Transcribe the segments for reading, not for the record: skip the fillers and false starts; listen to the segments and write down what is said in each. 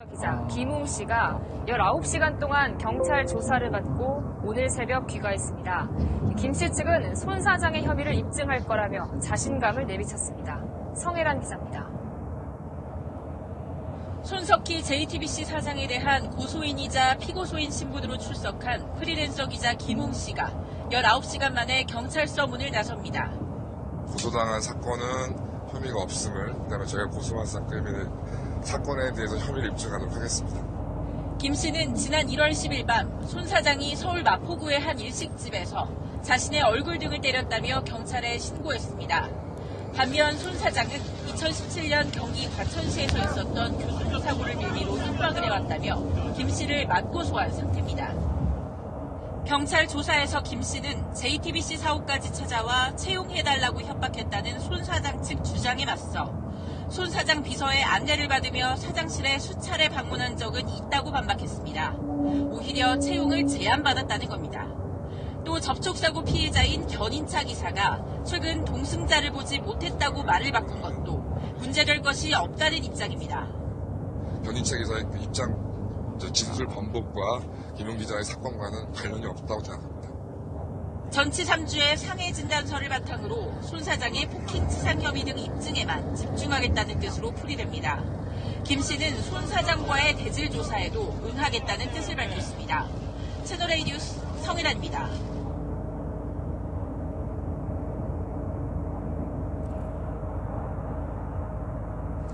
기자 김웅 씨가 19시간 동안 경찰 조사를 받고 오늘 새벽 귀가했습니다. 김 씨 측은 손 사장의 혐의를 입증할 거라며 자신감을 내비쳤습니다. 성혜란 기자입니다. 손석희 JTBC 사장에 대한 고소인이자 피고소인 신분으로 출석한 프리랜서 기자 김웅 씨가 19시간 만에 경찰서 문을 나섭니다. 고소당한 사건은 혐의가 없음을, 그다음에 제가 고소한 사건에 대해서 혐의를 입증하도록 하겠습니다. 김 씨는 지난 1월 10일 밤 손 사장이 서울 마포구의 한 일식집에서 자신의 얼굴 등을 때렸다며 경찰에 신고했습니다. 반면 손 사장은 2017년 경기 과천시에서 있었던 교통사고를 사고를 빌미로 협박을 해왔다며 김 씨를 맞고소한 상태입니다. 경찰 조사에서 김 씨는 JTBC 사옥까지 찾아와 채용해달라고 협박했다는 손 사장 측 주장에 맞서 손 사장 비서의 안내를 받으며 사장실에 수차례 방문한 적은 있다고 반박했습니다. 오히려 채용을 제안받았다는 겁니다. 또 접촉사고 피해자인 견인차 기사가 최근 동승자를 보지 못했다고 말을 바꾼 것도 문제될 것이 없다는 입장입니다. 견인차 기사의 진술 번복과 김웅 기자의 사건과는 관련이 없다고 생각합니다. 전치 3주의 상해 진단서를 바탕으로 손 사장의 폭행치상 혐의 등 입증에만 집중하겠다는 뜻으로 풀이됩니다. 김 씨는 손 사장과의 대질 조사에도 응하겠다는 뜻을 밝혔습니다. 채널A 뉴스 성혜란입니다.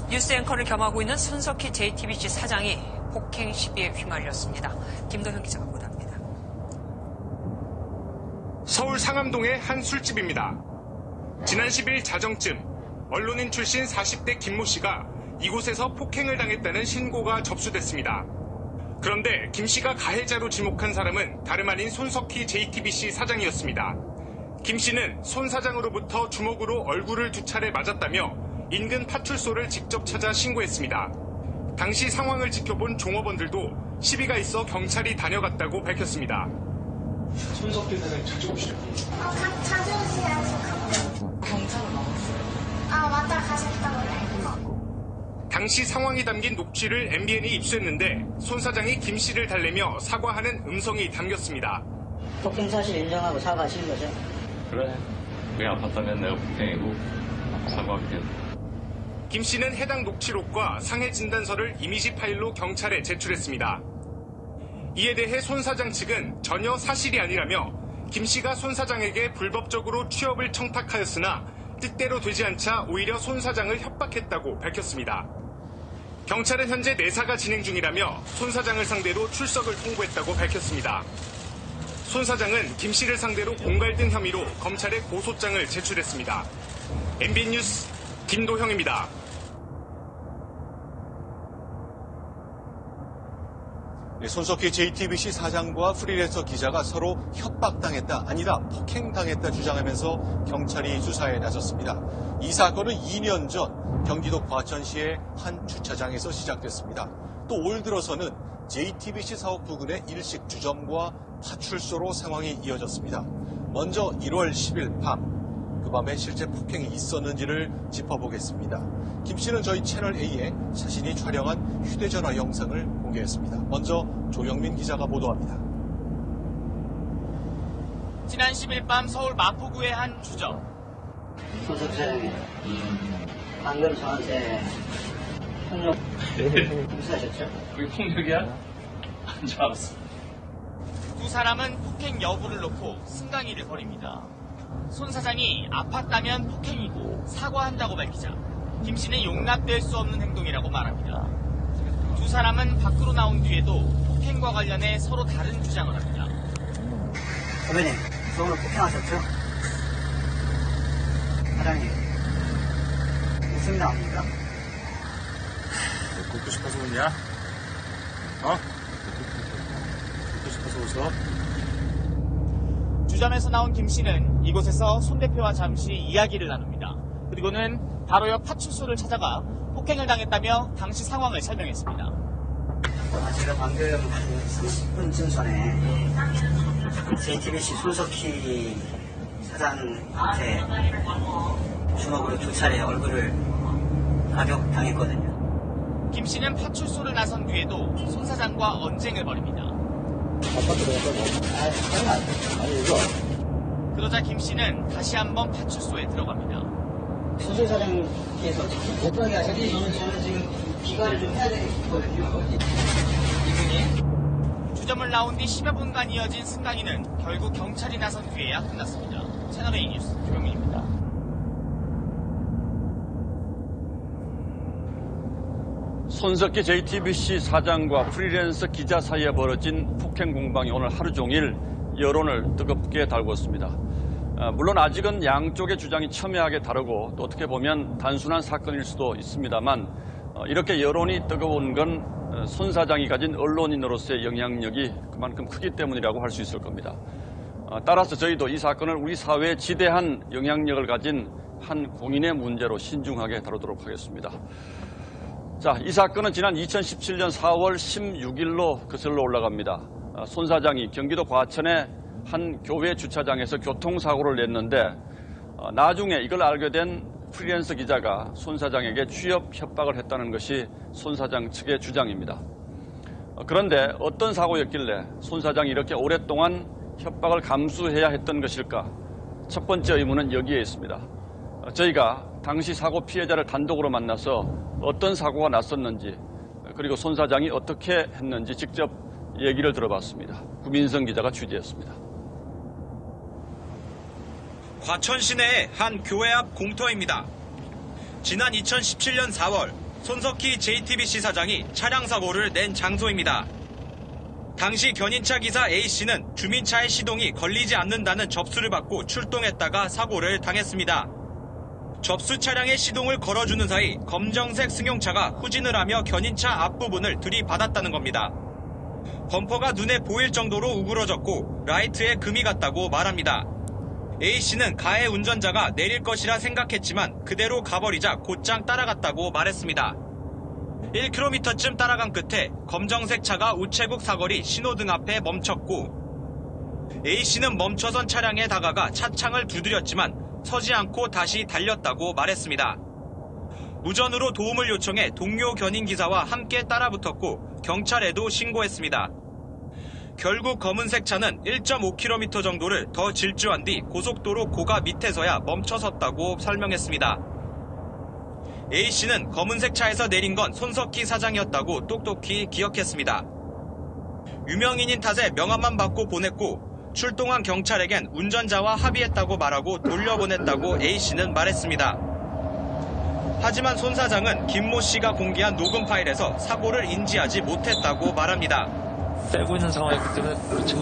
뉴스 앵커를 겸하고 있는 손석희 JTBC 사장이 폭행 시비에 휘말렸습니다. 김도현 기자가 보도합니다. 서울 상암동의 한 술집입니다. 지난 10일 자정쯤 언론인 출신 40대 김모 씨가 이곳에서 폭행을 당했다는 신고가 접수됐습니다. 그런데 김 씨가 가해자로 지목한 사람은 다름 아닌 손석희 JTBC 사장이었습니다. 김 씨는 손 사장으로부터 주먹으로 얼굴을 2차례 맞았다며 인근 파출소를 직접 찾아 신고했습니다. 당시 상황을 지켜본 종업원들도 시비가 있어 경찰이 다녀갔다고 밝혔습니다. 손석희 사장님 자주 오시죠? 자주 오시죠. 경찰은 나왔어요. 왔다 가셨다고 알고. 당시 상황이 담긴 녹취를 MBN이 입수했는데 손 사장이 김 씨를 달래며 사과하는 음성이 담겼습니다. 폭행 사실 인정하고 사과하신 거죠? 그래. 내 아팠다면 내가 폭행이고 사과할게. 김 씨는 해당 녹취록과 상해 진단서를 이미지 파일로 경찰에 제출했습니다. 이에 대해 손 사장 측은 전혀 사실이 아니라며 김 씨가 손 사장에게 불법적으로 취업을 청탁하였으나 뜻대로 되지 않자 오히려 손 사장을 협박했다고 밝혔습니다. 경찰은 현재 내사가 진행 중이라며 손 사장을 상대로 출석을 통보했다고 밝혔습니다. 손 사장은 김 씨를 상대로 공갈등 혐의로 검찰에 고소장을 제출했습니다. MBN 뉴스 김도형입니다. 손석희 JTBC 사장과 프리랜서 기자가 서로 협박당했다, 아니다 폭행당했다 주장하면서 경찰이 수사에 나섰습니다. 이 사건은 2년 전 경기도 과천시의 한 주차장에서 시작됐습니다. 또 올 들어서는 JTBC 사옥 부근의 일식 주점과 파출소로 상황이 이어졌습니다. 먼저 1월 10일 밤, 그 밤에 실제 폭행이 있었는지를 짚어보겠습니다. 김 씨는 저희 채널A에 자신이 촬영한 휴대전화 영상을 공개했습니다. 먼저 조영민 기자가 보도합니다. 지난 10일 밤 서울 마포구의 한 주점. 손석희 사장님, 방금 저한테 폭력 행사하셨죠? 그게 폭력이야? 안 좋았어. 두 사람은 폭행 여부를 놓고 승강이를 벌입니다. 손 사장이 아팠다면 폭행이고 사과한다고 밝히자 김 씨는 용납될 수 없는 행동이라고 말합니다. 두 사람은 밖으로 나온 뒤에도 폭행과 관련해 서로 다른 주장을 합니다. 선배님, 저 오늘 폭행하셨죠? 사장님, 웃음이 나옵니까? 웃고 싶어서 웃냐? 웃고 싶어서 웃어? 주점에서 나온 김 씨는 이곳에서 손 대표와 잠시 이야기를 나눕니다. 그리고는 바로 옆 파출소를 찾아가 폭행을 당했다며 당시 상황을 설명했습니다. 제가 방금 30분쯤 전에 JTBC 손석희 사장한테 주먹으로 2차례 얼굴을 가격당했거든요. 김 씨는 파출소를 나선 뒤에도 손 사장과 언쟁을 벌입니다. 그러자 김 씨는 다시 한번 파출소에 들어갑니다. 손 사장께서 못 가게 하셨는데 저는 지금 귀가를 좀 해야 되거든요. 주점을 나온 뒤 10여 분간 이어진 승강이는 결국 경찰이 나선 뒤에야 끝났습니다. 채널A 뉴스 조영민입니다. 손석희 JTBC 사장과 프리랜서 기자 사이에 벌어진 폭행 공방이 오늘 하루 종일 여론을 뜨겁게 달궜습니다. 물론 아직은 양쪽의 주장이 첨예하게 다르고 또 어떻게 보면 단순한 사건일 수도 있습니다만 이렇게 여론이 뜨거운 건 손 사장이 가진 언론인으로서의 영향력이 그만큼 크기 때문이라고 할 수 있을 겁니다. 따라서 저희도 이 사건을 우리 사회에 지대한 영향력을 가진 한 공인의 문제로 신중하게 다루도록 하겠습니다. 자, 이 사건은 지난 2017년 4월 16일로 거슬러 올라갑니다. 손 사장이 경기도 과천의 한 교회 주차장에서 교통사고를 냈는데 나중에 이걸 알게 된 프리랜서 기자가 손 사장에게 취업 협박을 했다는 것이 손 사장 측의 주장입니다. 그런데 어떤 사고였길래 손 사장이 이렇게 오랫동안 협박을 감수해야 했던 것일까? 첫 번째 의문은 여기에 있습니다. 저희가 당시 사고 피해자를 단독으로 만나서 어떤 사고가 났었는지 그리고 손 사장이 어떻게 했는지 직접 얘기를 들어봤습니다. 구민성 기자가 취재했습니다. 과천 시내의 한 교회 앞 공터입니다. 지난 2017년 4월 손석희 JTBC 사장이 차량 사고를 낸 장소입니다. 당시 견인차 기사 A씨는 주민차의 시동이 걸리지 않는다는 접수를 받고 출동했다가 사고를 당했습니다. 접수 차량의 시동을 걸어주는 사이 검정색 승용차가 후진을 하며 견인차 앞부분을 들이받았다는 겁니다. 범퍼가 눈에 보일 정도로 우그러졌고 라이트에 금이 갔다고 말합니다. A씨는 가해 운전자가 내릴 것이라 생각했지만 그대로 가버리자 곧장 따라갔다고 말했습니다. 1km쯤 따라간 끝에 검정색 차가 우체국 사거리 신호등 앞에 멈췄고 A씨는 멈춰선 차량에 다가가 차창을 두드렸지만 서지 않고 다시 달렸다고 말했습니다. 무전으로 도움을 요청해 동료 견인기사와 함께 따라붙었고 경찰에도 신고했습니다. 결국 검은색 차는 1.5km 정도를 더 질주한 뒤 고속도로 고가 밑에서야 멈춰섰다고 설명했습니다. A씨는 검은색 차에서 내린 건 손석희 사장이었다고 똑똑히 기억했습니다. 유명인인 탓에 명함만 받고 보냈고 출동한 경찰에겐 운전자와 합의했다고 말하고 돌려보냈다고 A씨는 말했습니다. 하지만 손 사장은 김모 씨가 공개한 녹음 파일에서 사고를 인지하지 못했다고 말합니다. 빼고 있는 상황이기 때문에 그 친구